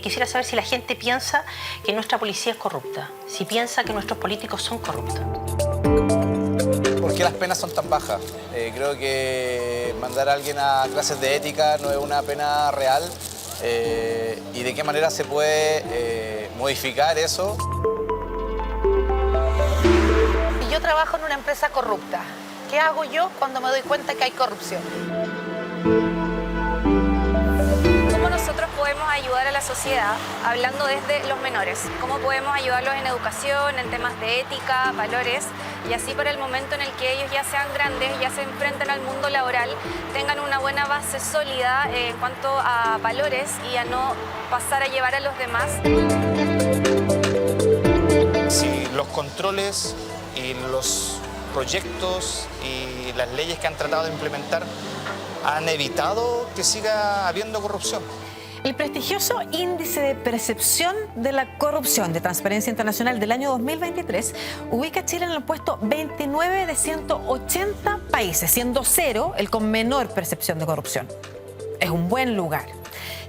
Quisiera saber si la gente piensa que nuestra policía es corrupta, si piensa que nuestros políticos son corruptos. ¿Por qué las penas son tan bajas? Creo que mandar a alguien a clases de ética no es una pena real. ¿Y de qué manera se puede modificar eso? Si yo trabajo en una empresa corrupta, ¿qué hago yo cuando me doy cuenta que hay corrupción? ¿Cómo nosotros podemos ayudar a la sociedad hablando desde los menores? ¿Cómo podemos ayudarlos en educación, en temas de ética, valores? Y así para el momento en el que ellos ya sean grandes, ya se enfrenten al mundo laboral, tengan una buena base sólida en cuanto a valores y a no pasar a llevar a los demás. Si los controles y los proyectos y las leyes que han tratado de implementar han evitado que siga habiendo corrupción. El prestigioso Índice de Percepción de la Corrupción de Transparencia Internacional del año 2023 ubica a Chile en el puesto 29 de 180 países, siendo 0 el con menor percepción de corrupción. Es un buen lugar.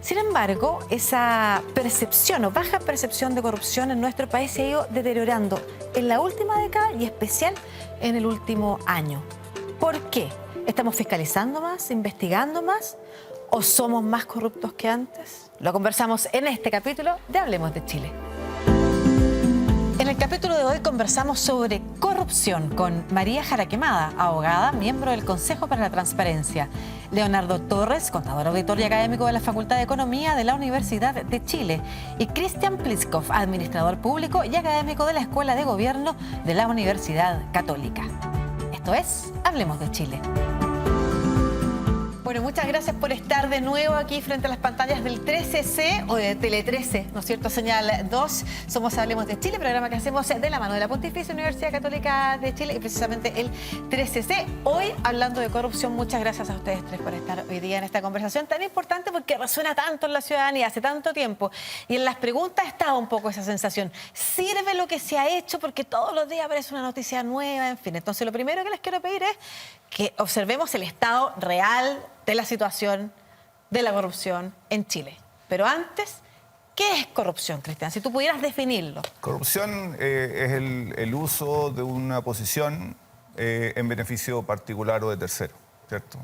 Sin embargo, esa percepción o baja percepción de corrupción en nuestro país se ha ido deteriorando en la última década y especial en el último año. ¿Por qué? ¿Estamos fiscalizando más, investigando más o somos más corruptos que antes? Lo conversamos en este capítulo de Hablemos de Chile. En el capítulo de hoy conversamos sobre corrupción con María Jaraquemada, abogada, miembro del Consejo para la Transparencia, Leonardo Torres, contador, auditor y académico de la Facultad de Economía de la Universidad de Chile, y Cristian Pliskov, administrador público y académico de la Escuela de Gobierno de la Universidad Católica. Esto es Hablemos de Chile. Bueno, muchas gracias por estar de nuevo aquí frente a las pantallas del 13C o de Tele 13, ¿no es cierto? Señal 2. Somos Hablemos de Chile, programa que hacemos de la mano de la Pontificia Universidad Católica de Chile y precisamente el 13C. Hoy hablando de corrupción, muchas gracias a ustedes tres por estar hoy día en esta conversación tan importante porque resuena tanto en la ciudadanía hace tanto tiempo. Y en las preguntas estaba un poco esa sensación. ¿Sirve lo que se ha hecho? Porque todos los días aparece una noticia nueva, en fin. Entonces, lo primero que les quiero pedir es que observemos el estado real de la situación de la corrupción en Chile. Pero antes, ¿qué es corrupción, Cristian? Si tú pudieras definirlo. Corrupción es el uso de una posición en beneficio particular o de tercero, ¿cierto?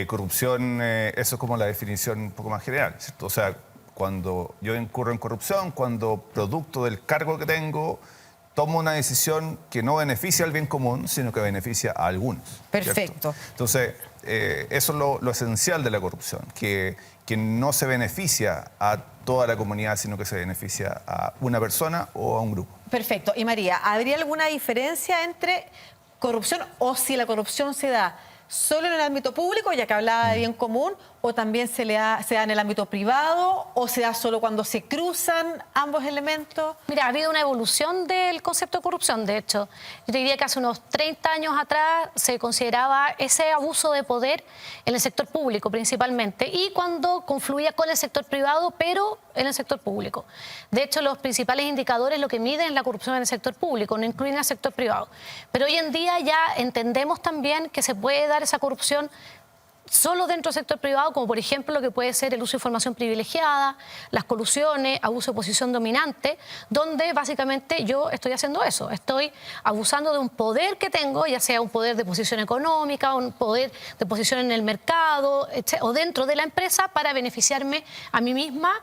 Corrupción, eso es como la definición un poco más general, ¿cierto? O sea, cuando yo incurro en corrupción, cuando producto del cargo que tengo, tomo una decisión que no beneficia al bien común, sino que beneficia a algunos. Perfecto. ¿Cierto? Entonces, eso es lo esencial de la corrupción, que no se beneficia a toda la comunidad, sino que se beneficia a una persona o a un grupo. Perfecto. Y María, ¿habría alguna diferencia entre corrupción o si la corrupción se da solo en el ámbito público, ya que hablaba de bien común, o también se da en el ámbito privado, o se da solo cuando se cruzan ambos elementos? Mira, ha habido una evolución del concepto de corrupción. De hecho, yo te diría que hace unos 30 años atrás se consideraba ese abuso de poder en el sector público principalmente y cuando confluía con el sector privado, pero en el sector público. De hecho, los principales indicadores lo que miden es la corrupción en el sector público, no incluyen el sector privado. Pero hoy en día ya entendemos también que se puede dar esa corrupción solo dentro del sector privado, como por ejemplo lo que puede ser el uso de información privilegiada, las colusiones, abuso de posición dominante, donde básicamente yo estoy haciendo eso, estoy abusando de un poder que tengo, ya sea un poder de posición económica, un poder de posición en el mercado, o dentro de la empresa para beneficiarme a mí misma,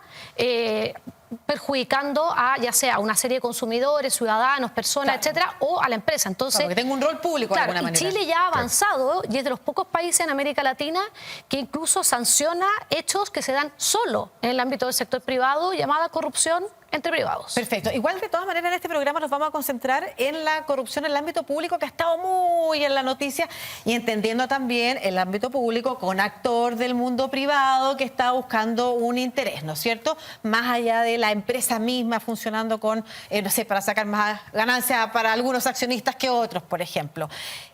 perjudicando a ya sea a una serie de consumidores, ciudadanos, personas, etcétera, o a la empresa. Entonces, porque tengo un rol público de alguna manera. Chile ya ha avanzado y es de los pocos países en América Latina que incluso sanciona hechos que se dan solo en el ámbito del sector privado, llamada corrupción entre privados. Perfecto. Igual, de todas maneras, en este programa nos vamos a concentrar en la corrupción en el ámbito público, que ha estado muy en la noticia, y entendiendo también el ámbito público con actor del mundo privado que está buscando un interés, ¿no es cierto? Más allá de la empresa misma funcionando con, no sé, para sacar más ganancia para algunos accionistas que otros, por ejemplo.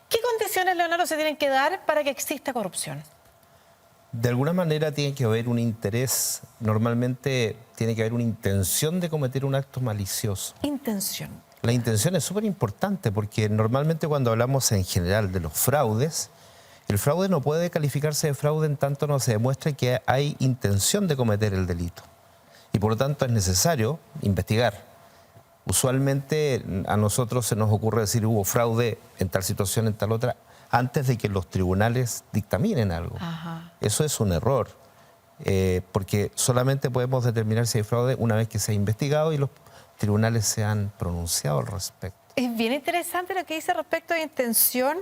¿Qué condiciones, Leonardo, se tienen que dar para que exista corrupción? De alguna manera tiene que haber un interés, normalmente tiene que haber una intención de cometer un acto malicioso. Intención. La intención es súper importante porque normalmente cuando hablamos en general de los fraudes, el fraude no puede calificarse de fraude en tanto no se demuestre que hay intención de cometer el delito. Y por lo tanto es necesario investigar. Usualmente a nosotros se nos ocurre decir hubo fraude en tal situación, en tal otra, antes de que los tribunales dictaminen algo. Ajá. Eso es un error, porque solamente podemos determinar si hay fraude una vez que se ha investigado y los tribunales se han pronunciado al respecto. Es bien interesante lo que dice respecto de intención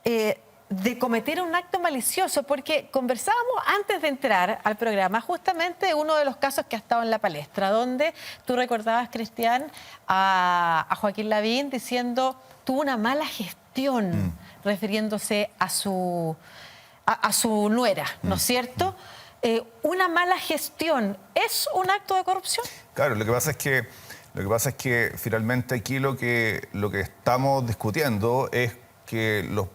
de cometer un acto malicioso, porque conversábamos antes de entrar al programa justamente de uno de los casos que ha estado en la palestra, donde tú recordabas, Cristian, a Joaquín Lavín diciendo tuvo una mala gestión, refiriéndose a su nuera, ¿no es cierto? ¿Una mala gestión es un acto de corrupción? Claro, lo que pasa es que finalmente aquí lo que estamos discutiendo es que los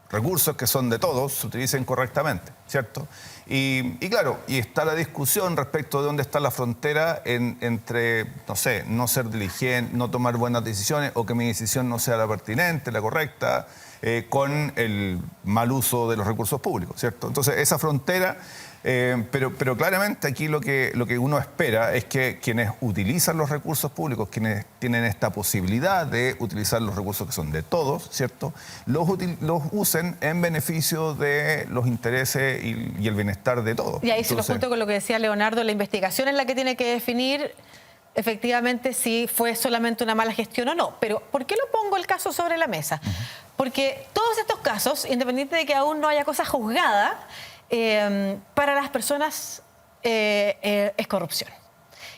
recursos que son de todos se utilicen correctamente, ¿cierto? Y claro, y está la discusión respecto de dónde está la frontera entre, no sé, no ser diligente, no tomar buenas decisiones o que mi decisión no sea la pertinente, la correcta, con el mal uso de los recursos públicos, ¿cierto? Entonces, esa frontera... Pero claramente aquí lo que uno espera es que quienes utilizan los recursos públicos, quienes tienen esta posibilidad de utilizar los recursos que son de todos, ¿cierto?, los usen en beneficio de los intereses y el bienestar de todos. Y ahí se lo junto con lo que decía Leonardo, la investigación es la que tiene que definir efectivamente si fue solamente una mala gestión o no. Pero ¿por qué lo pongo el caso sobre la mesa? Porque todos estos casos, independiente de que aún no haya cosa juzgada, para las personas es corrupción.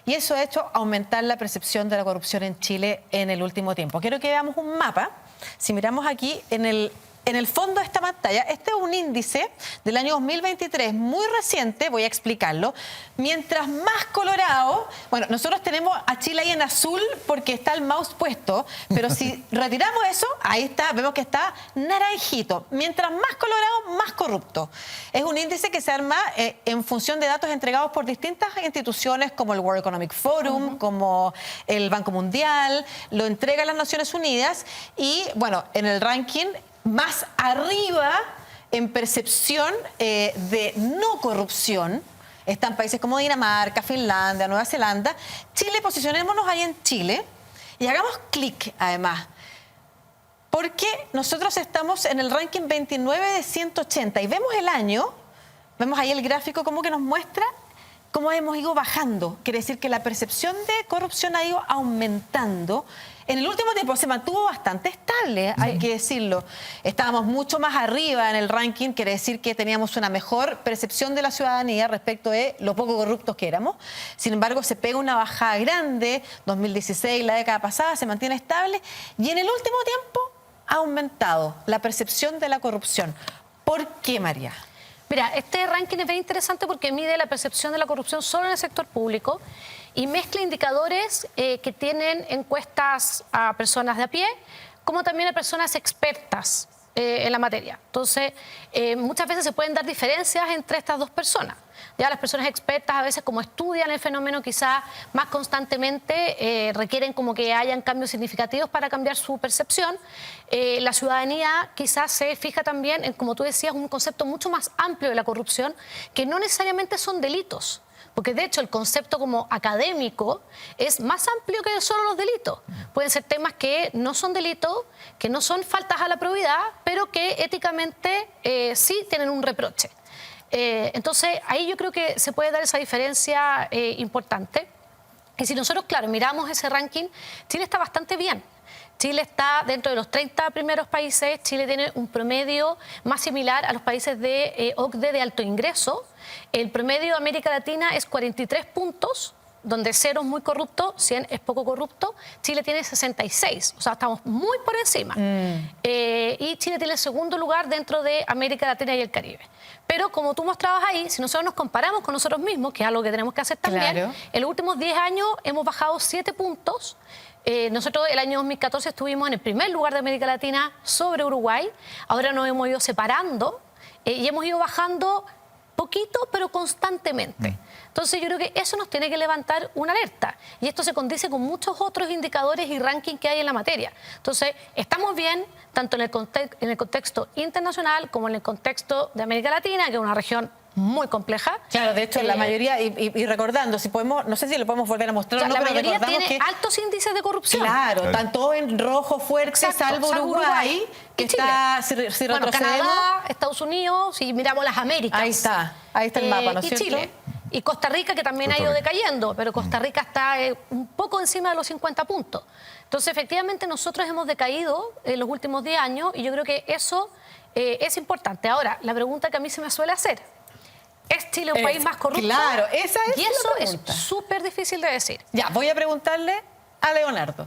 Y eso ha hecho aumentar la percepción de la corrupción en Chile en el último tiempo. Quiero que veamos un mapa. Si miramos aquí en el fondo de esta pantalla, este es un índice del año 2023, muy reciente, voy a explicarlo. Mientras más colorado, bueno, nosotros tenemos a Chile ahí en azul porque está el mouse puesto, pero si retiramos eso, ahí está, vemos que está naranjito. Mientras más colorado, más corrupto. Es un índice que se arma en función de datos entregados por distintas instituciones como el World Economic Forum, como el Banco Mundial, lo entrega las Naciones Unidas y, bueno, en el ranking más arriba en percepción de no corrupción están países como Dinamarca, Finlandia, Nueva Zelanda. Chile, posicionémonos ahí en Chile y hagamos clic además, porque nosotros estamos en el ranking 29 de 180 y vemos el año, vemos ahí el gráfico como que nos muestra cómo hemos ido bajando. Quiere decir que la percepción de corrupción ha ido aumentando. En el último tiempo se mantuvo bastante estable, hay que decirlo. Estábamos mucho más arriba en el ranking, quiere decir que teníamos una mejor percepción de la ciudadanía respecto de lo poco corruptos que éramos. Sin embargo, se pega una bajada grande, 2016, la década pasada, se mantiene estable. Y en el último tiempo ha aumentado la percepción de la corrupción. ¿Por qué, María? Mira, este ranking es bien interesante porque mide la percepción de la corrupción solo en el sector público y mezcla indicadores que tienen encuestas a personas de a pie, como también a personas expertas en la materia. Entonces, muchas veces se pueden dar diferencias entre estas dos personas. Ya las personas expertas a veces como estudian el fenómeno quizás más constantemente requieren como que hayan cambios significativos para cambiar su percepción. La ciudadanía quizás se fija también en, como tú decías, un concepto mucho más amplio de la corrupción que no necesariamente son delitos. Porque de hecho el concepto como académico es más amplio que solo los delitos. Pueden ser temas que no son delitos, que no son faltas a la probidad, pero que éticamente sí tienen un reproche. Entonces ahí yo creo que se puede dar esa diferencia importante. Y si nosotros, claro, miramos ese ranking, Chile está bastante bien. Chile está dentro de los 30 primeros países. Chile tiene un promedio más similar a los países de OCDE de alto ingreso. El promedio de América Latina es 43 puntos, donde 0 es muy corrupto, 100 es poco corrupto. Chile tiene 66, o sea, estamos muy por encima. Y Chile tiene el segundo lugar dentro de América Latina y el Caribe. Pero como tú mostrabas ahí, si nosotros nos comparamos con nosotros mismos, que es algo que tenemos que hacer también, claro, en los últimos 10 años hemos bajado 7 puntos. Nosotros el año 2014 estuvimos en el primer lugar de América Latina sobre Uruguay. Ahora nos hemos ido separando y hemos ido bajando poquito, pero constantemente. Entonces yo creo que eso nos tiene que levantar una alerta. Y esto se condice con muchos otros indicadores y rankings que hay en la materia. Entonces, estamos bien, tanto en el contexto internacional como en el contexto de América Latina, que es una región muy compleja. Claro, de hecho, la mayoría, y recordando, si podemos, no sé si lo podemos volver a mostrar o no, la pero mayoría recordamos tiene que altos índices de corrupción. claro, tanto en rojo fuerte, Exacto, salvo Uruguay, que y Chile. está, si retrocedemos, Bueno, Canadá, Estados Unidos, si miramos las Américas. ahí está el mapa, ¿no es y cierto? Chile. Y Costa Rica, que también ha ido decayendo, pero Costa Rica está un poco encima de los 50 puntos. Entonces, efectivamente, nosotros hemos decaído en los últimos 10 años y yo creo que eso es importante. Ahora, la pregunta que a mí se me suele hacer, ¿es Chile un país más corrupto? Claro, esa es y la eso pregunta. es súper difícil de decir. Ya, voy a preguntarle a Leonardo.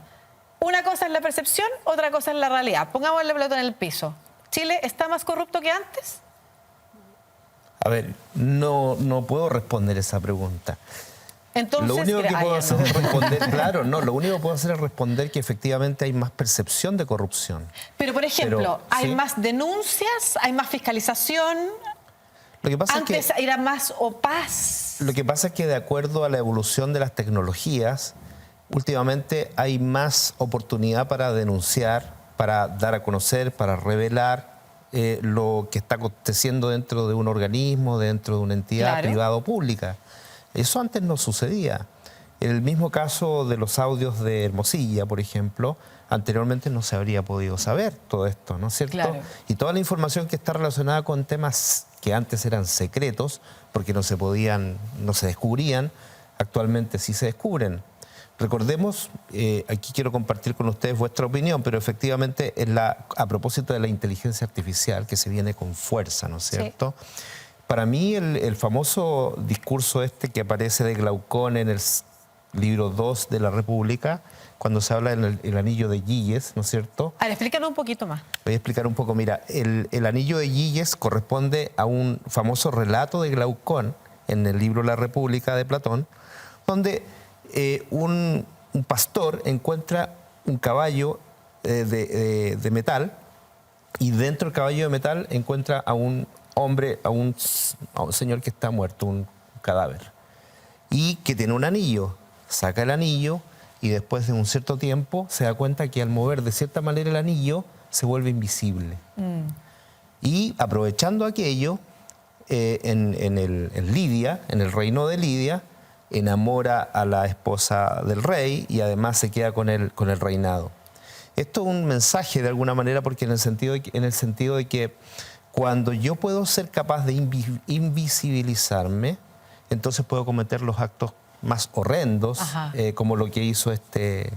Una cosa es la percepción, otra cosa es la realidad. Pongamos la pelota en el piso. ¿Chile está más corrupto que antes? A ver, no puedo responder esa pregunta. Entonces, Lo único que puedo hacer es responder, claro, lo único que puedo hacer es responder que efectivamente hay más percepción de corrupción. Pero, por ejemplo, ¿hay ¿sí? más denuncias? ¿Hay más fiscalización? Lo que pasa Antes es que, era más opaz. lo que pasa es que de acuerdo a la evolución de las tecnologías, últimamente hay más oportunidad para denunciar, para dar a conocer, para revelar lo que está aconteciendo dentro de un organismo, dentro de una entidad Claro. privada o pública. Eso antes no sucedía. En el mismo caso de los audios de Hermosilla, por ejemplo, anteriormente no se habría podido saber todo esto, ¿no es cierto? Claro. Y toda la información que está relacionada con temas que antes eran secretos, porque no se descubrían, actualmente sí se descubren. Recordemos, aquí quiero compartir con ustedes vuestra opinión, pero efectivamente a propósito de la inteligencia artificial que se viene con fuerza, ¿no es cierto? Sí. Para mí el famoso discurso que aparece de Glaucón en el libro 2 de la República, cuando se habla del anillo de Gilles, ¿no es cierto? A ver, explícanos un poquito más. Voy a explicar un poco. Mira, el anillo de Gilles corresponde a un famoso relato de Glaucón en el libro La República de Platón, donde un pastor encuentra un caballo de metal y dentro del caballo de metal encuentra a un hombre, a un señor que está muerto, un cadáver, y que tiene un anillo. Saca el anillo y después de un cierto tiempo se da cuenta que al mover de cierta manera el anillo se vuelve invisible. Y aprovechando aquello, en Lidia, en el reino de Lidia, enamora a la esposa del rey y además se queda con el reinado. Esto es un mensaje de alguna manera porque en el sentido de que cuando yo puedo ser capaz de invisibilizarme, entonces puedo cometer los actos más horrendos, como lo que hizo este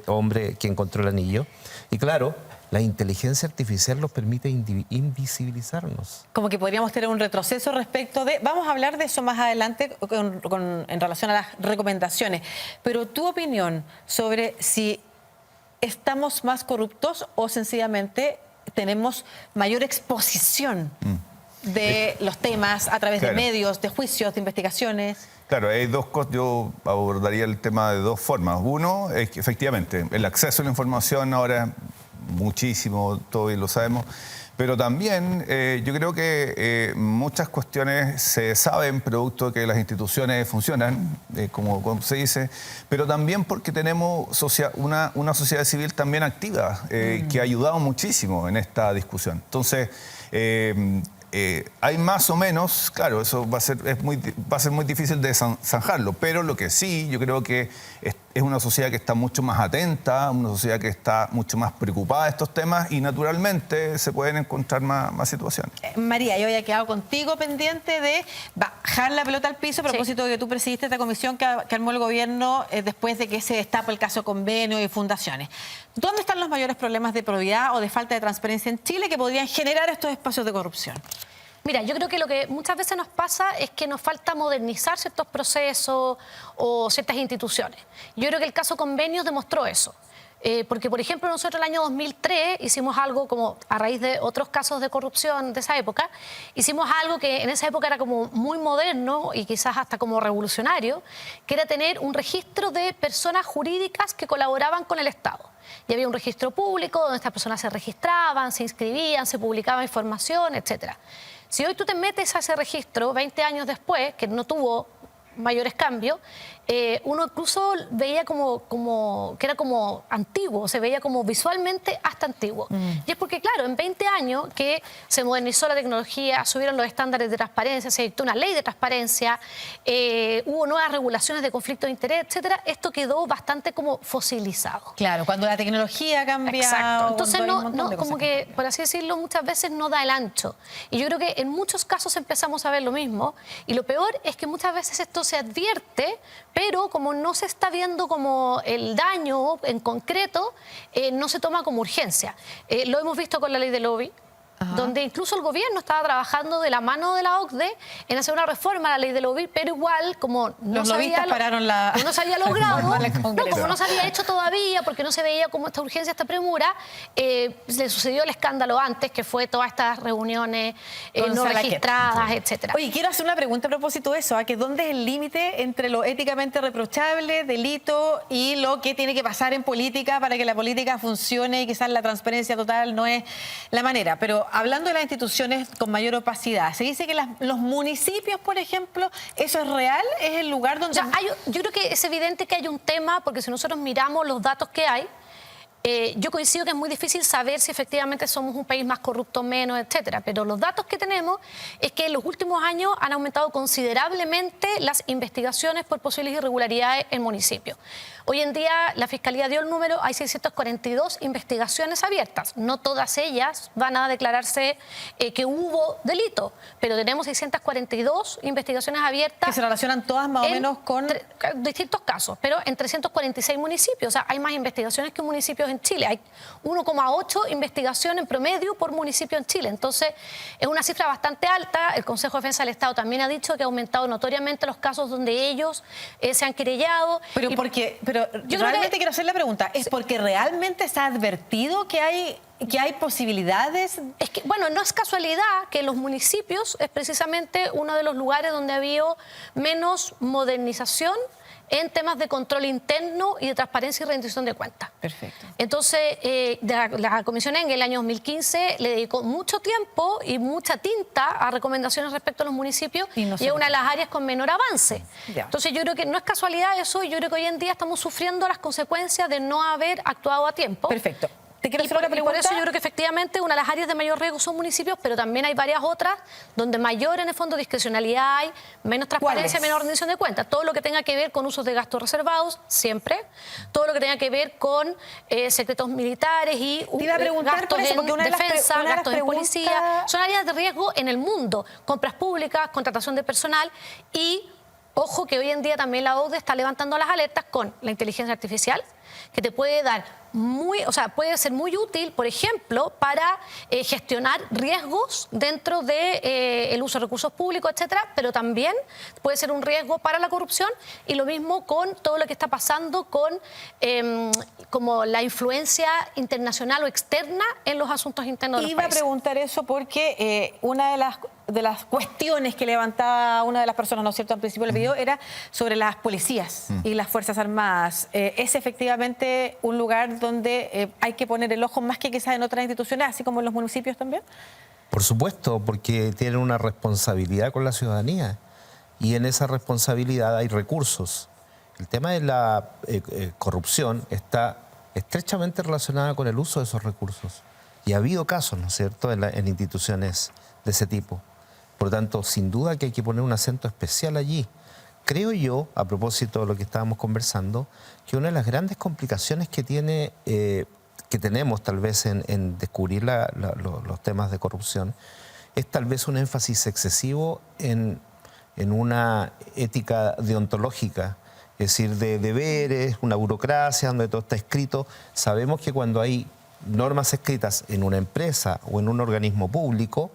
hombre que encontró el anillo. Y claro, la inteligencia artificial nos permite invisibilizarnos. Como que podríamos tener un retroceso respecto de... Vamos a hablar de eso más adelante en relación a las recomendaciones. Pero tu opinión sobre si estamos más corruptos o sencillamente tenemos mayor exposición de los temas a través de medios, de juicios, de investigaciones. Claro, hay dos cosas. Yo abordaría el tema de dos formas. Uno es que efectivamente el acceso a la información ahora es muchísimo, todos lo sabemos, pero también yo creo que muchas cuestiones se saben producto de que las instituciones funcionan, como se dice, pero también porque tenemos una sociedad civil también activa, que ha ayudado muchísimo en esta discusión. Entonces, hay más o menos, claro, eso va a ser muy difícil de zanjarlo, pero lo que sí, yo creo que es una sociedad que está mucho más atenta, una sociedad que está mucho más preocupada de estos temas y naturalmente se pueden encontrar más situaciones. María, yo había quedado contigo pendiente de bajar la pelota al piso a propósito de que tú presidiste esta comisión que armó el gobierno después de que se destapa el caso convenio y fundaciones. ¿Dónde están los mayores problemas de probidad o de falta de transparencia en Chile que podrían generar estos espacios de corrupción? Mira, yo creo que lo que muchas veces nos pasa es que nos falta modernizar ciertos procesos o ciertas instituciones. Yo creo que el caso Convenios demostró eso. Porque, por ejemplo, nosotros el año 2003 hicimos algo como, a raíz de otros casos de corrupción de esa época, hicimos algo que en esa época era como muy moderno y quizás hasta como revolucionario, que era tener un registro de personas jurídicas que colaboraban con el Estado. Y había un registro público donde estas personas se registraban, se inscribían, se publicaba información, etc. Si hoy tú te metes a ese registro 20 años después, que no tuvo mayores cambios, uno incluso veía que era como antiguo, se veía como visualmente hasta antiguo. Y es porque, claro, en 20 años que se modernizó la tecnología, subieron los estándares de transparencia, se dictó una ley de transparencia, hubo nuevas regulaciones de conflicto de interés, etcétera, esto quedó bastante como fosilizado. Claro, cuando la tecnología cambia... Exacto. Entonces, como que, cambian. por así decirlo, muchas veces no da el ancho. Y yo creo que en muchos casos empezamos a ver lo mismo. Y lo peor es que muchas veces esto se advierte, pero como no se está viendo como el daño en concreto, no se toma como urgencia. Lo hemos visto con la ley del lobby, donde incluso el gobierno estaba trabajando de la mano de la OCDE en hacer una reforma a la ley del lobby, pero igual como no se había logrado, como no se había hecho todavía, porque no se veía como esta urgencia, esta premura, le sucedió el escándalo antes, que fue todas estas reuniones no registradas, etcétera. Oye, quiero hacer una pregunta a propósito de eso, que ¿dónde es el límite entre lo éticamente reprochable, delito, y lo que tiene que pasar en política para que la política funcione y quizás la transparencia total no es la manera? Pero hablando de las instituciones con mayor opacidad, se dice que los municipios, por ejemplo, ¿eso es real? ¿Es el lugar donde...? O sea, yo creo que es evidente que hay un tema, porque si nosotros miramos los datos que hay, yo coincido que es muy difícil saber si efectivamente somos un país más corrupto, menos, etcétera. Pero los datos que tenemos es que en los últimos años han aumentado considerablemente las investigaciones por posibles irregularidades en municipios. Hoy en día la Fiscalía dio el número, hay 642 investigaciones abiertas. No todas ellas van a declararse que hubo delito, pero tenemos 642 investigaciones abiertas. Que se relacionan todas más o menos con... distintos casos, pero en 346 municipios. O sea, hay más investigaciones que municipios en Chile. Hay 1,8 investigaciones en promedio por municipio en Chile. Entonces, es una cifra bastante alta. El Consejo de Defensa del Estado también ha dicho que ha aumentado notoriamente los casos donde ellos se han querellado. Pero yo realmente quiero hacer la pregunta, ¿es porque realmente se ha advertido que hay posibilidades? Es que, bueno, no es casualidad que los municipios es precisamente uno de los lugares donde ha habido menos modernización en temas de control interno y de transparencia y rendición de cuentas. Perfecto. Entonces, la Comisión Engel, el año 2015, le dedicó mucho tiempo y mucha tinta a recomendaciones respecto a los municipios y es una de las áreas con menor avance. Ya. Entonces, yo creo que no es casualidad eso y yo creo que hoy en día estamos sufriendo las consecuencias de no haber actuado a tiempo. Perfecto. Te quiero hacer una Y pregunta. por eso yo creo que efectivamente una de las áreas de mayor riesgo son municipios, pero también hay varias otras donde mayor en el fondo discrecionalidad hay, menos transparencia, menor rendición de cuentas. Todo lo que tenga que ver con usos de gastos reservados, siempre. Todo lo que tenga que ver con secretos militares y Te iba a preguntar gastos por eso, porque en una de las defensa, gastos en policía. preguntas... Son áreas de riesgo en el mundo. Compras públicas, contratación de personal y... Ojo que hoy en día también la OCDE está levantando las alertas con la inteligencia artificial, que te puede dar puede ser muy útil, por ejemplo, para gestionar riesgos dentro de el uso de recursos públicos, etcétera, pero también puede ser un riesgo para la corrupción y lo mismo con todo lo que está pasando con como la influencia internacional o externa en los asuntos internos de los países. Iba a preguntar eso porque una de las cuestiones que levantaba una de las personas, ¿no es cierto?, al principio del video, era sobre las policías y las Fuerzas Armadas. ¿Es efectivamente un lugar donde hay que poner el ojo más que quizás en otras instituciones, así como en los municipios también? Por supuesto, porque tienen una responsabilidad con la ciudadanía y en esa responsabilidad hay recursos. El tema de la corrupción está estrechamente relacionada con el uso de esos recursos. Y ha habido casos, ¿no es cierto?, en instituciones de ese tipo. Por lo tanto, sin duda que hay que poner un acento especial allí. Creo yo, a propósito de lo que estábamos conversando, que una de las grandes complicaciones que tenemos tal vez en descubrir los temas de corrupción es tal vez un énfasis excesivo en una ética deontológica, es decir, de deberes, una burocracia donde todo está escrito. Sabemos que cuando hay normas escritas en una empresa o en un organismo público,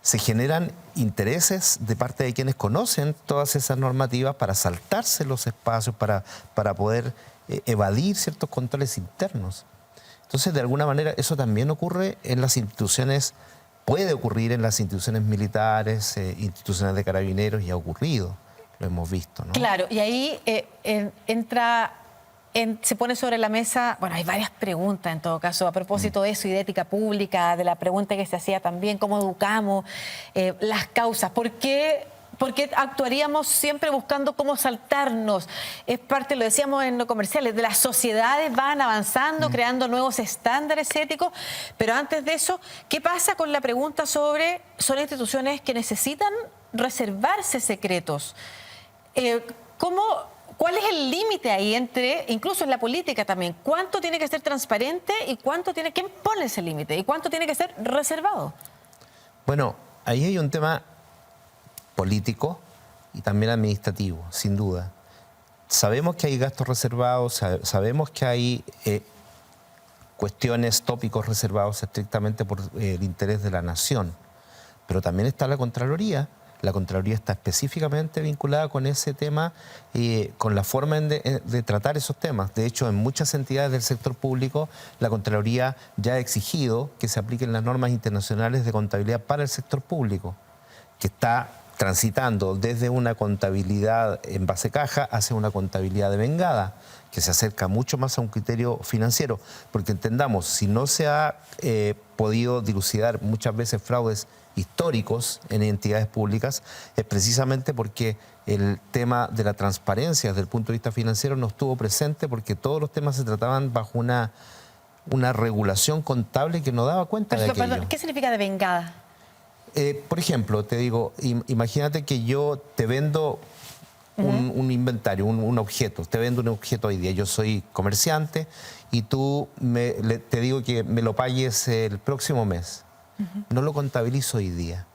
se generan intereses de parte de quienes conocen todas esas normativas para saltarse los espacios, para poder evadir ciertos controles internos. Entonces, de alguna manera, eso también ocurre en las instituciones, puede ocurrir en las instituciones militares, instituciones de carabineros, y ha ocurrido, lo hemos visto, ¿no? Claro, y ahí entra se pone sobre la mesa, bueno, hay varias preguntas en todo caso, a propósito de eso y de ética pública, de la pregunta que se hacía también, cómo educamos, las causas, ¿por qué actuaríamos siempre buscando cómo saltarnos? Es parte, lo decíamos en los comerciales, de las sociedades van avanzando, creando nuevos estándares éticos, pero antes de eso, ¿qué pasa con la pregunta sobre, son instituciones que necesitan reservarse secretos? ¿Cuál es el límite ahí entre, incluso en la política también, cuánto tiene que ser transparente y quién pone ese límite y cuánto tiene que ser reservado? Bueno, ahí hay un tema político y también administrativo, sin duda. Sabemos que hay gastos reservados, sabemos que hay cuestiones, tópicos reservados estrictamente por el interés de la nación, pero también está la Contraloría. La Contraloría está específicamente vinculada con ese tema y con la forma de tratar esos temas. De hecho, en muchas entidades del sector público, la Contraloría ya ha exigido que se apliquen las normas internacionales de contabilidad para el sector público, que está transitando desde una contabilidad en base caja hacia una contabilidad de vengada, que se acerca mucho más a un criterio financiero. Porque entendamos, si no se ha podido dilucidar muchas veces fraudes históricos en entidades públicas, es precisamente porque el tema de la transparencia desde el punto de vista financiero no estuvo presente, porque todos los temas se trataban bajo una regulación contable que no daba cuenta de aquello. Perdón, ¿qué significa de vengada? Por ejemplo, te digo, imagínate que yo te vendo un inventario, un objeto. Te vendo un objeto hoy día. Yo soy comerciante y tú te digo que me lo pagues el próximo mes. No lo contabilizo hoy día.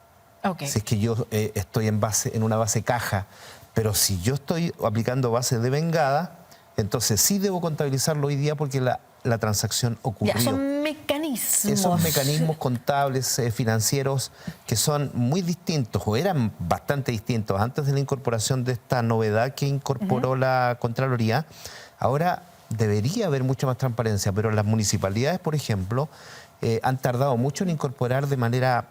Okay. Si es que yo estoy en una base caja, pero si yo estoy aplicando base de vengada, entonces sí debo contabilizarlo hoy día porque la transacción ocurrió. Ya, son mecanismos. Esos mecanismos contables, financieros, que son muy distintos, o eran bastante distintos antes de la incorporación de esta novedad que incorporó la Contraloría. Ahora debería haber mucha más transparencia, pero las municipalidades, por ejemplo, han tardado mucho en incorporar de manera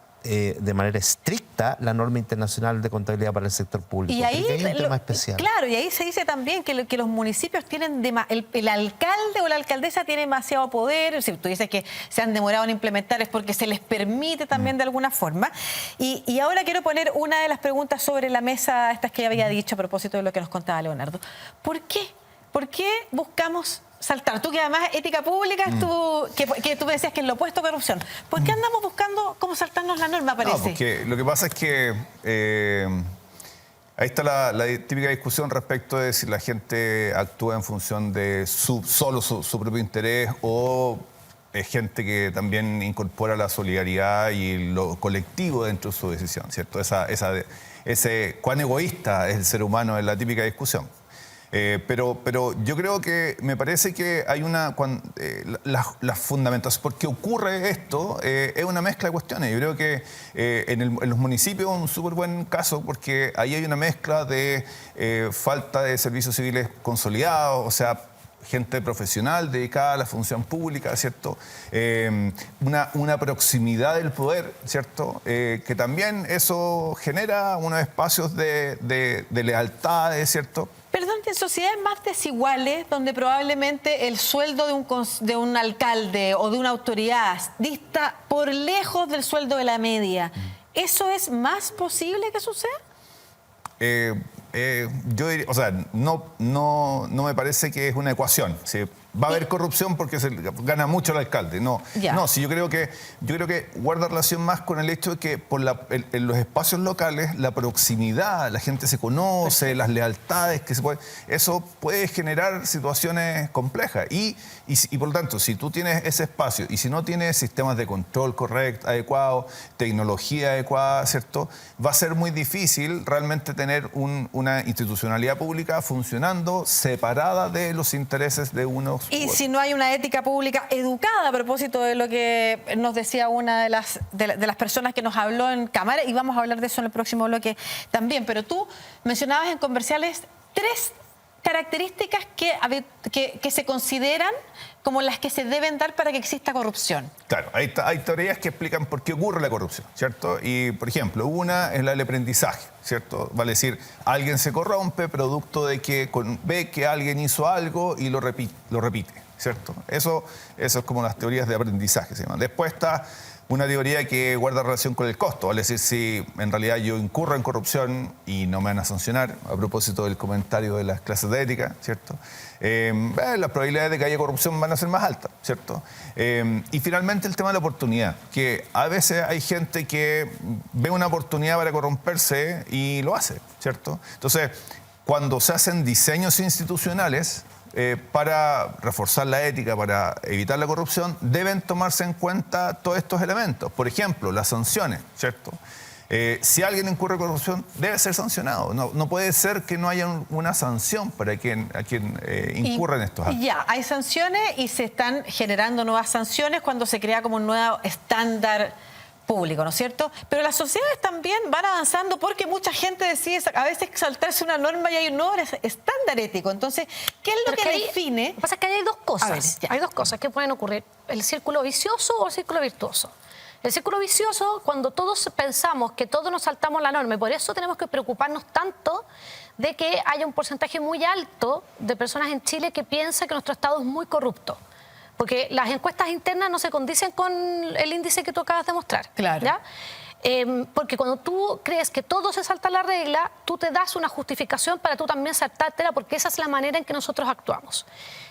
estricta la norma internacional de contabilidad para el sector público. Y ahí hay un tema especial. Claro, y ahí se dice también que los municipios tienen, el alcalde o la alcaldesa tiene demasiado poder. Si tú dices que se han demorado en implementar es porque se les permite también de alguna forma. Y ahora quiero poner una de las preguntas sobre la mesa, estas que ya había dicho a propósito de lo que nos contaba Leonardo. ¿Por qué? ¿Por qué buscamos saltar? Tú que además ética pública, que tú decías que es lo opuesto a corrupción. ¿Por qué andamos buscando cómo saltarnos la norma, parece? No, porque lo que pasa es que ahí está la típica discusión respecto de si la gente actúa en función de solo su propio interés o es gente que también incorpora la solidaridad y lo colectivo dentro de su decisión, ¿cierto? Ese cuán egoísta es el ser humano es la típica discusión. Pero yo creo que me parece que hay las fundamentaciones. ¿Por qué ocurre esto? Es una mezcla de cuestiones. Yo creo que en los municipios es un súper buen caso porque ahí hay una mezcla de falta de servicios civiles consolidados, o sea, gente profesional dedicada a la función pública, ¿cierto? Una proximidad del poder, ¿cierto? Que también eso genera unos espacios de lealtad, ¿cierto? Perdón, en sociedades más desiguales, donde probablemente el sueldo de un alcalde o de una autoridad dista por lejos del sueldo de la media, ¿eso es más posible que suceda? Yo diría, o sea, no me parece que es una ecuación. ¿Sí? Va a haber corrupción porque se gana mucho el alcalde. No, sí, yo creo que guarda relación más con el hecho de que en los espacios locales la proximidad, la gente se conoce, las lealtades que eso puede generar situaciones complejas. Y por lo tanto, si tú tienes ese espacio y si no tienes sistemas de control correcto, adecuados, tecnología adecuada, ¿cierto? Va a ser muy difícil realmente tener una institucionalidad pública funcionando separada de los intereses de unos. Y si no hay una ética pública educada, a propósito de lo que nos decía una de las personas que nos habló en cámara, y vamos a hablar de eso en el próximo bloque también, pero tú mencionabas en comerciales 3 características que se consideran como las que se deben dar para que exista corrupción. Claro, hay teorías que explican por qué ocurre la corrupción, ¿cierto? Y, por ejemplo, una es la del aprendizaje. ¿cierto? Vale decir, alguien se corrompe producto de que ve que alguien hizo algo y lo repite, ¿cierto? Eso es como las teorías de aprendizaje, se llaman. Después está una teoría que guarda relación con el costo, vale decir, si en realidad yo incurro en corrupción y no me van a sancionar, a propósito del comentario de las clases de ética, ¿cierto? Las probabilidades de que haya corrupción van a ser más altas, ¿cierto? Y finalmente el tema de la oportunidad, que a veces hay gente que ve una oportunidad para corromperse y lo hace, ¿cierto? Entonces, cuando se hacen diseños institucionales para reforzar la ética, para evitar la corrupción, deben tomarse en cuenta todos estos elementos. Por ejemplo, las sanciones, ¿cierto? Si alguien incurre en corrupción, debe ser sancionado. No puede ser que no haya una sanción para a quien incurra en estos actos. Ya, hay sanciones y se están generando nuevas sanciones cuando se crea como un nuevo estándar público, ¿no es cierto? Pero las sociedades también van avanzando porque mucha gente decide a veces saltarse una norma y hay un nuevo estándar ético. Entonces, ¿qué es lo que define? Lo que pasa es que hay dos cosas. Ver, hay dos cosas que pueden ocurrir. El círculo vicioso o el círculo virtuoso. El círculo vicioso, cuando todos pensamos que todos nos saltamos la norma, y por eso tenemos que preocuparnos tanto de que haya un porcentaje muy alto de personas en Chile que piensan que nuestro Estado es muy corrupto. Porque las encuestas internas no se condicen con el índice que tú acabas de mostrar. Claro. ¿Ya? Porque cuando tú crees que todo se salta la regla, tú te das una justificación para tú también saltártela, porque esa es la manera en que nosotros actuamos.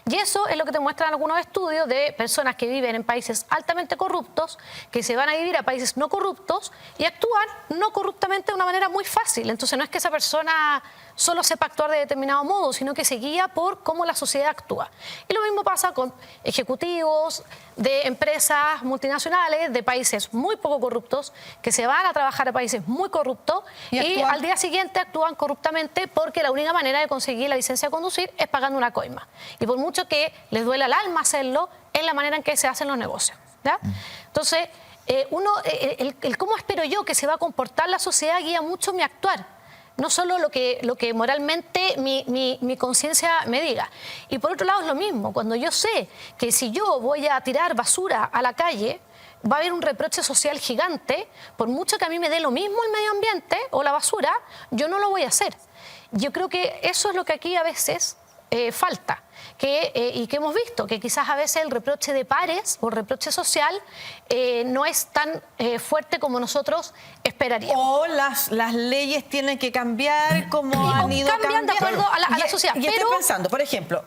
Y eso es lo que te muestran algunos estudios de personas que viven en países altamente corruptos, que se van a vivir a países no corruptos y actúan no corruptamente de una manera muy fácil. Entonces no es que esa persona solo sepa actuar de determinado modo, sino que se guía por cómo la sociedad actúa. Y lo mismo pasa con ejecutivos de empresas multinacionales de países muy poco corruptos, que se van a trabajar a países muy corruptos y al día siguiente actúan corruptamente porque la única manera de conseguir la licencia de conducir es pagando una coima. Y por mucho que les duela el alma hacerlo, es la manera en que se hacen los negocios, ¿ya? Entonces, el cómo espero yo que se va a comportar la sociedad guía mucho mi actuar. No solo lo que moralmente mi conciencia me diga. Y por otro lado es lo mismo, cuando yo sé que si yo voy a tirar basura a la calle, va a haber un reproche social gigante, por mucho que a mí me dé lo mismo el medio ambiente o la basura, yo no lo voy a hacer. Yo creo que eso es lo que aquí a veces falta. Y que hemos visto, que quizás a veces el reproche de pares o el reproche social no es tan fuerte como nosotros esperaríamos. O las leyes tienen que cambiar como han ido cambiando de acuerdo a la sociedad. Y estoy pensando, por ejemplo,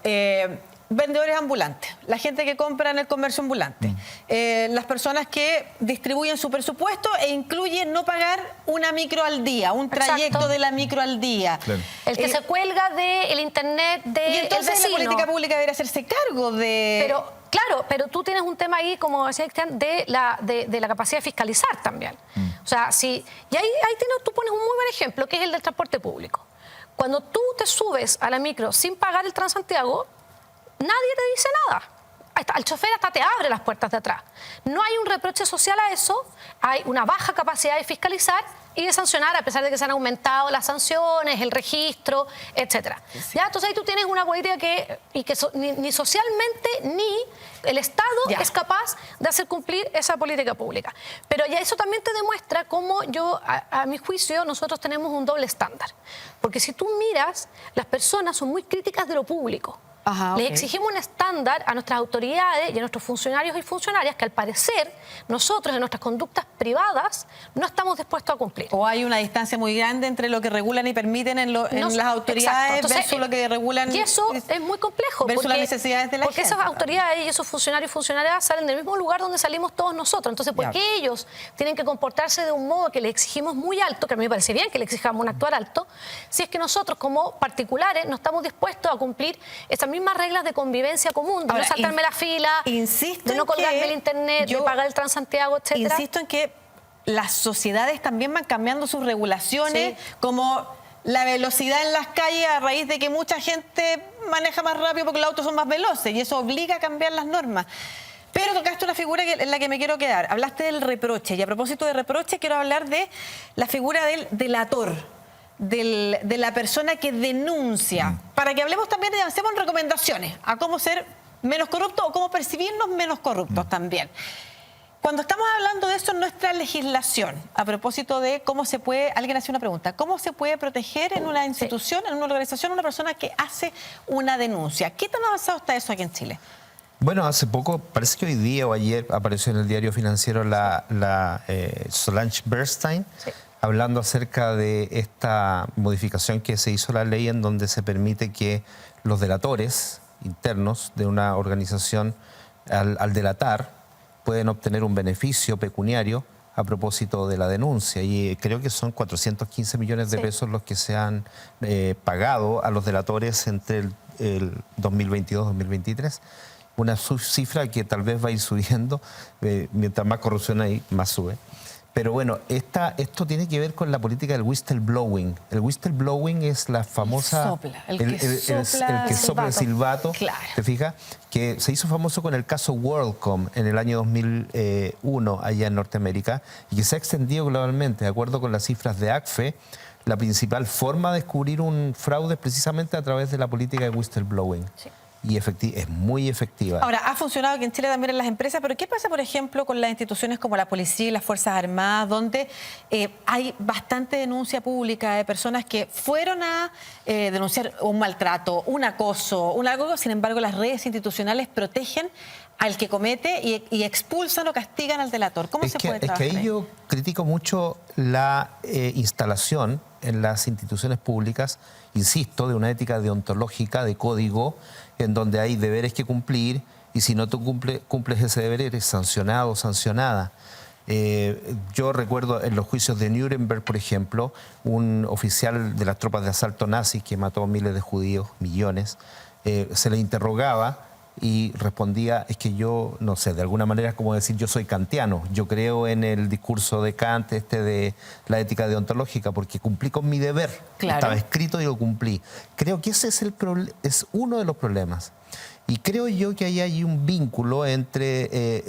vendedores ambulantes, la gente que compra en el comercio ambulante, las personas que distribuyen su presupuesto e incluyen no pagar una micro al día, un trayecto Exacto. de la micro al día. Claro. El que se cuelga del internet del Y entonces la política pública debería hacerse cargo de... Pero, claro, pero tú tienes un tema ahí, como decía Cristian, de la capacidad de fiscalizar también. O sea, y ahí tú pones un muy buen ejemplo, que es el del transporte público. Cuando tú te subes a la micro sin pagar el Transantiago, nadie te dice nada. El chofer hasta te abre las puertas de atrás. No hay un reproche social a eso, hay una baja capacidad de fiscalizar y de sancionar, a pesar de que se han aumentado las sanciones, el registro, etcétera. Sí. ¿Ya? Entonces ahí tú tienes una política que ni socialmente ni el Estado es capaz de hacer cumplir esa política pública. Pero ya eso también te demuestra cómo a mi juicio, nosotros tenemos un doble estándar. Porque si tú miras, las personas son muy críticas de lo público. Ajá, Les exigimos un estándar a nuestras autoridades y a nuestros funcionarios y funcionarias que al parecer nosotros en nuestras conductas privadas no estamos dispuestos a cumplir. O hay una distancia muy grande entre lo que regulan y permiten en las autoridades versus lo que regulan. Y eso es muy complejo. Versus las necesidades de la gente. Porque esas autoridades y esos funcionarios y funcionarias salen del mismo lugar donde salimos todos nosotros. Entonces, ¿por qué ellos tienen que comportarse de un modo que le exigimos muy alto, que a mí me parece bien que le exijamos un actuar alto, si es que nosotros como particulares no estamos dispuestos a cumplir esas mismas reglas de convivencia común, de no saltarme la fila, de no colgarme el internet, de pagar el Transantiago, etcétera? Insisto en que las sociedades también van cambiando sus regulaciones, como la velocidad en las calles a raíz de que mucha gente maneja más rápido porque los autos son más veloces y eso obliga a cambiar las normas. Pero tocaste una figura en la que me quiero quedar. Hablaste del reproche y a propósito de reproche quiero hablar de la figura del delator. De la persona que denuncia, para que hablemos también y avancemos en recomendaciones a cómo ser menos corruptos o cómo percibirnos menos corruptos también. Cuando estamos hablando de esto en nuestra legislación, a propósito de cómo se puede, alguien hace una pregunta, ¿cómo se puede proteger en una institución, en una organización, a una persona que hace una denuncia? ¿Qué tan avanzado está eso aquí en Chile? Bueno, hace poco, parece que hoy día o ayer apareció en el diario financiero Solange Bernstein, sí, hablando acerca de esta modificación que se hizo a la ley en donde se permite que los delatores internos de una organización, al delatar, pueden obtener un beneficio pecuniario a propósito de la denuncia. Y creo que son 415 millones de pesos los que se han pagado a los delatores entre el 2022-2023. Una cifra que tal vez va a ir subiendo, mientras más corrupción hay, más sube. Pero bueno, esto tiene que ver con la política del whistleblowing. El whistleblowing es la famosa... El que sopla el silbato. Claro. ¿Te fijas? Que se hizo famoso con el caso WorldCom en el año 2001 allá en Norteamérica y que se ha extendido globalmente. De acuerdo con las cifras de ACFE, la principal forma de descubrir un fraude es precisamente a través de la política de whistleblowing. Sí. Y es muy efectiva. Ahora, ha funcionado aquí en Chile también en las empresas, pero ¿qué pasa, por ejemplo, con las instituciones como la policía y las Fuerzas Armadas, donde hay bastante denuncia pública de personas que fueron a denunciar un maltrato, un acoso, algo, sin embargo, las redes institucionales protegen al que comete y expulsan o castigan al delator? ¿Cómo se puede trabajar? Es que ahí yo critico mucho la instalación en las instituciones públicas, insisto, de una ética deontológica, de código, en donde hay deberes que cumplir y si no tú cumples ese deber eres sancionado o sancionada. Yo recuerdo en los juicios de Nuremberg, por ejemplo, un oficial de las tropas de asalto nazis que mató a miles de judíos, millones, se le interrogaba y respondía, es que yo, no sé, de alguna manera es como decir, yo soy kantiano, yo creo en el discurso de Kant, de la ética deontológica, porque cumplí con mi deber. Claro. Estaba escrito y lo cumplí. Creo que ese es uno de los problemas. Y creo yo que ahí hay un vínculo entre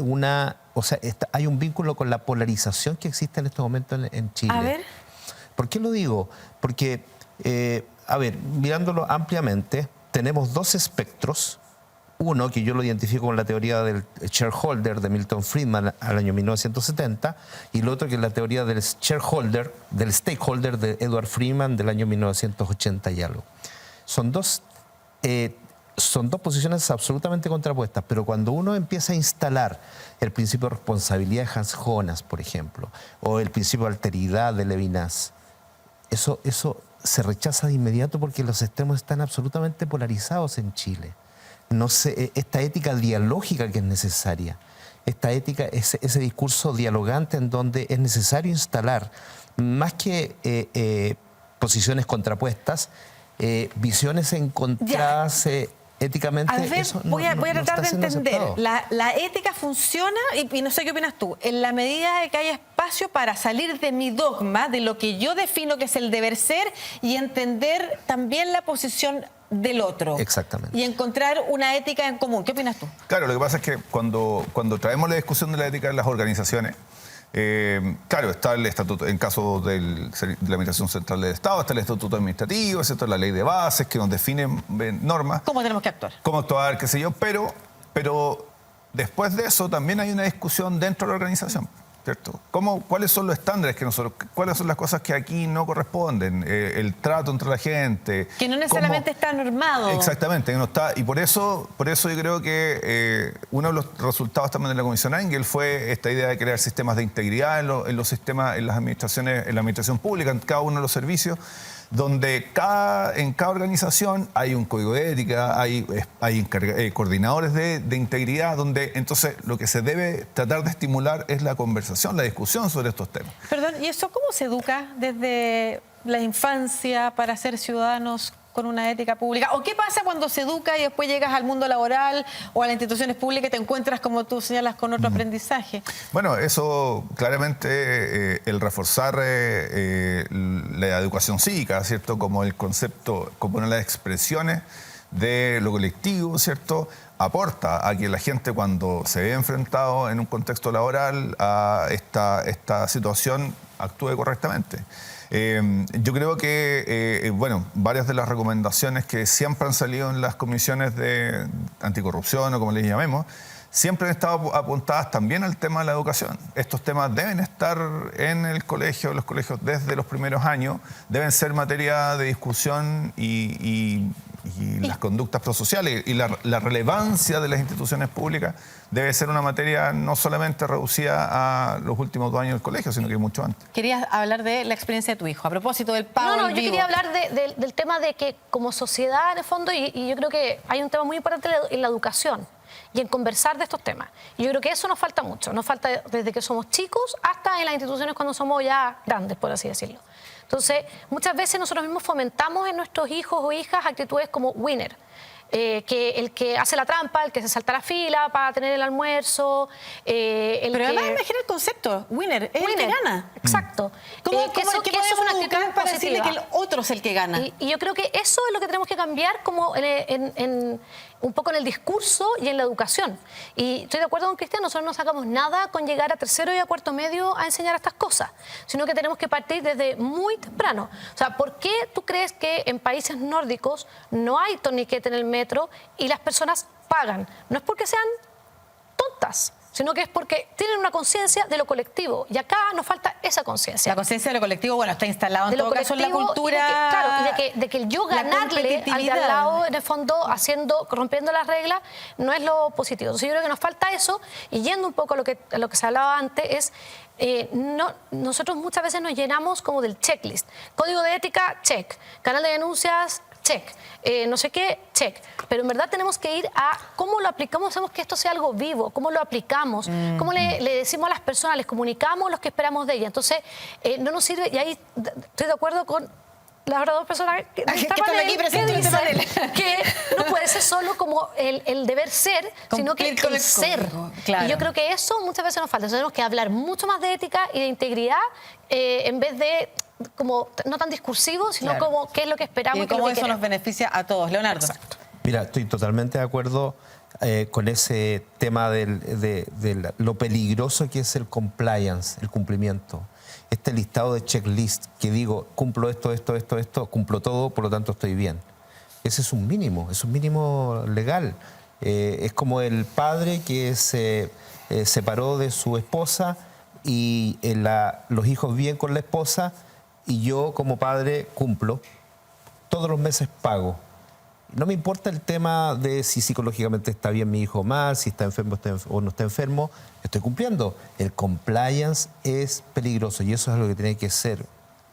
hay un vínculo con la polarización que existe en este momento en Chile. A ver. ¿Por qué lo digo? Porque, mirándolo ampliamente, tenemos dos espectros. Uno, que yo lo identifico con la teoría del shareholder de Milton Friedman al año 1970, y el otro que es la teoría del stakeholder de Edward Friedman del año 1980 y algo. Son dos posiciones absolutamente contrapuestas, pero cuando uno empieza a instalar el principio de responsabilidad de Hans Jonas, por ejemplo, o el principio de alteridad de Levinas, eso se rechaza de inmediato porque los extremos están absolutamente polarizados en Chile. No sé, esta ética dialógica que es necesaria, esta ética, ese discurso dialogante en donde es necesario instalar, más que posiciones contrapuestas, visiones encontradas éticamente. A ver, eso voy a tratar de entender. Aceptado. La ética funciona, y no sé qué opinas tú, en la medida de que haya espacio para salir de mi dogma, de lo que yo defino que es el deber ser, y entender también la posición del otro. Exactamente. Y encontrar una ética en común. ¿Qué opinas tú? Claro, lo que pasa es que cuando traemos la discusión de la ética en las organizaciones, claro, está el estatuto, en caso de la Administración Central del Estado, está el estatuto administrativo, ¿cierto? La ley de bases que nos define normas. ¿Cómo tenemos que actuar? Cómo actuar, qué sé yo, pero después de eso también hay una discusión dentro de la organización, ¿cierto? ¿Cuáles son los estándares cuáles son las cosas que aquí no corresponden? El trato entre la gente. Que no necesariamente está normado. Exactamente, que no está. Y por eso yo creo que uno de los resultados también de la Comisión Engel fue esta idea de crear sistemas de integridad en los sistemas, en las administraciones, en la administración pública, en cada uno de los servicios, donde en cada organización hay un código de ética, hay coordinadores de integridad, donde entonces lo que se debe tratar de estimular es la conversación, la discusión sobre estos temas. Perdón, ¿y eso cómo se educa desde la infancia para ser ciudadanos con una ética pública? ¿O qué pasa cuando se educa y después llegas al mundo laboral o a las instituciones públicas y te encuentras, como tú señalas, con otro aprendizaje? Bueno, eso claramente, el reforzar la educación cívica, ¿cierto? Como el concepto, como una de las expresiones de lo colectivo, ¿cierto? Aporta a que la gente, cuando se ve enfrentado en un contexto laboral a esta situación, actúe correctamente. Yo creo que, bueno, varias de las recomendaciones que siempre han salido en las comisiones de anticorrupción o como les llamemos, siempre han estado apuntadas también al tema de la educación. Estos temas deben estar en el colegio, los colegios desde los primeros años, deben ser materia de discusión y las conductas prosociales y la relevancia de las instituciones públicas debe ser una materia no solamente reducida a los últimos 2 años del colegio, sino que mucho antes. Querías hablar de la experiencia de tu hijo, a propósito del pago No, en yo vivo. quería hablar del tema de que como sociedad, en el fondo, y yo creo que hay un tema muy importante en la educación y en conversar de estos temas. Y yo creo que eso nos falta mucho. Nos falta desde que somos chicos hasta en las instituciones cuando somos ya grandes, por así decirlo. Entonces, muchas veces nosotros mismos fomentamos en nuestros hijos o hijas actitudes como winner. Que el que hace la trampa, el que se salta la fila para tener el almuerzo, Pero además imagina el concepto, winner, es el que gana. Exacto. ¿Cómo que eso es una actitud para decirle positiva. que el otro es el que gana? Y yo creo que eso es lo que tenemos que cambiar como un poco en el discurso y en la educación. Y estoy de acuerdo con Cristian, nosotros no sacamos nada con llegar a tercero y a cuarto medio a enseñar estas cosas, sino que tenemos que partir desde muy temprano. O sea, ¿por qué tú crees que en países nórdicos no hay torniquete en el metro y las personas pagan? No es porque sean tontas, sino que es porque tienen una conciencia de lo colectivo. Y acá nos falta esa conciencia. La conciencia de lo colectivo, bueno, está instalado en De lo todo caso en la colectivo cultura. y de que el yo la ganarle al de al competitividad. lado, en el fondo, rompiendo las reglas, no es lo positivo. Entonces yo creo que nos falta eso, y yendo un poco a lo que se hablaba antes, es nosotros muchas veces nos llenamos como del checklist. Código de ética, check. Canal de denuncias, check. No sé qué, check. Pero en verdad tenemos que ir a cómo lo aplicamos, hacemos que esto sea algo vivo, cómo lo aplicamos, cómo le decimos a las personas, les comunicamos lo que esperamos de ellas. Entonces, no nos sirve, y ahí estoy de acuerdo con las otras dos personas que están aquí presentes, dicen que no puede ser solo como el deber ser, sino que Cumplir con el el ser. código, claro. Y yo creo que eso muchas veces nos falta. Entonces, tenemos que hablar mucho más de ética y de integridad en vez de como no tan discursivo, sino Claro. como qué es lo que esperamos Y qué es lo cómo que eso nos queremos. beneficia a todos. Leonardo. Mira, estoy totalmente de acuerdo con ese tema de lo peligroso que es el compliance, el cumplimiento. Este listado de checklist que digo, cumplo esto, cumplo todo, por lo tanto estoy bien. Ese es un mínimo legal. Es como el padre que se separó de su esposa y los hijos viven con la esposa y yo como padre cumplo, todos los meses pago. No me importa el tema de si psicológicamente está bien mi hijo o mal, si está enfermo o no está enfermo, estoy cumpliendo. El compliance es peligroso y eso es lo que tiene que ser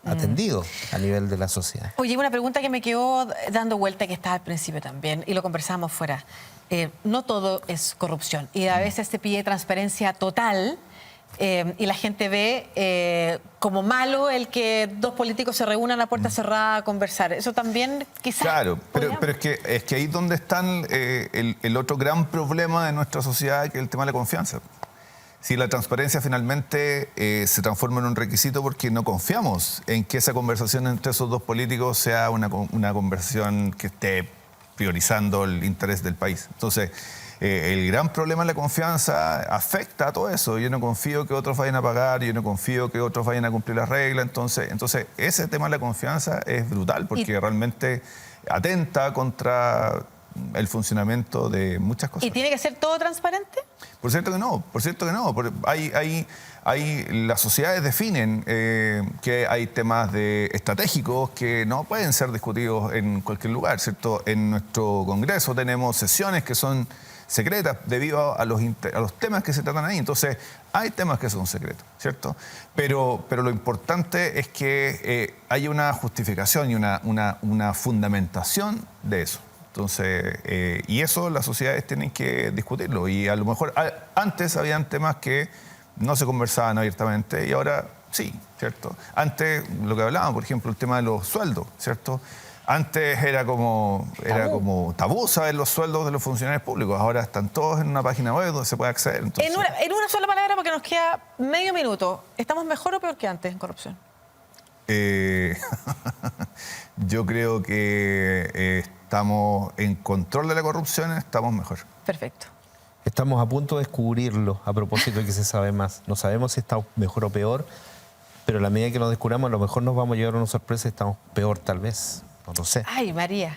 atendido a nivel de la sociedad. Oye, una pregunta que me quedó dando vuelta, que estaba al principio también, y lo conversábamos fuera. No todo es corrupción y a veces se pide transparencia total. Y la gente ve como malo el que dos políticos se reúnan a puerta cerrada a conversar. Eso también quizás... Claro, pero podríamos- es que ahí es donde está el otro gran problema de nuestra sociedad, que es el tema de la confianza. Si la transparencia finalmente se transforma en un requisito porque no confiamos en que esa conversación entre esos dos políticos sea una conversación que esté priorizando el interés del país. Entonces, el gran problema de la confianza afecta a todo eso. Yo no confío que otros vayan a pagar, yo no confío que otros vayan a cumplir las reglas. Entonces ese tema de la confianza es brutal porque realmente atenta contra el funcionamiento de muchas cosas. ¿Y tiene que ser todo transparente? Por cierto que no. Las sociedades definen que hay temas estratégicos que no pueden ser discutidos en cualquier lugar, ¿cierto? En nuestro Congreso tenemos sesiones que son secretas debido a los temas que se tratan ahí. Entonces, hay temas que son secretos, ¿cierto? Pero lo importante es que haya una justificación y una fundamentación de eso. Entonces, y eso las sociedades tienen que discutirlo. Y a lo mejor antes habían temas que no se conversaban abiertamente y ahora sí, ¿cierto? Antes, lo que hablábamos, por ejemplo, el tema de los sueldos, ¿cierto? Antes era como tabú saber los sueldos de los funcionarios públicos. Ahora están todos en una página web donde se puede acceder. Entonces, En una sola palabra, porque nos queda medio minuto. ¿Estamos mejor o peor que antes en corrupción? yo creo que estamos en control de la corrupción, estamos mejor. Perfecto. Estamos a punto de descubrirlo a propósito de que se sabe más. No sabemos si está mejor o peor, pero a la medida que nos descubramos, a lo mejor nos vamos a llevar una sorpresa y estamos peor tal vez. No lo sé. Ay, María.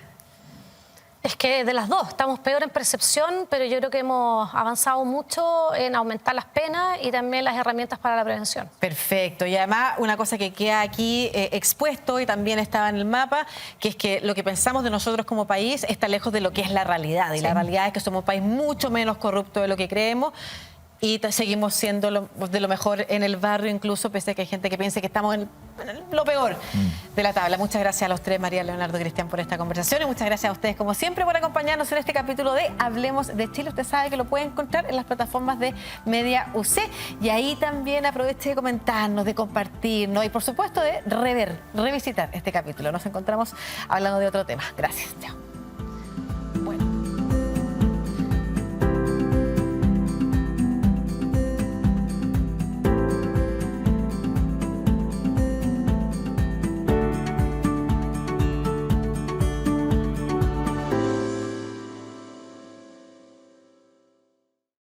Es que de las dos, estamos peor en percepción, pero yo creo que hemos avanzado mucho en aumentar las penas y también las herramientas para la prevención. Perfecto. Y además una cosa que queda aquí expuesto y también estaba en el mapa, que es que lo que pensamos de nosotros como país está lejos de lo que es la realidad. Y la realidad es que somos un país mucho menos corrupto de lo que creemos. Y seguimos siendo de lo mejor en el barrio, incluso pese a que hay gente que piense que estamos en lo peor de la tabla. Muchas gracias a los tres, María, Leonardo y Cristian, por esta conversación. Y muchas gracias a ustedes, como siempre, por acompañarnos en este capítulo de Hablemos de Chile. Usted sabe que lo puede encontrar en las plataformas de Media UC. Y ahí también aproveche de comentarnos, de compartirnos y, por supuesto, de revisitar este capítulo. Nos encontramos hablando de otro tema. Gracias. Chao.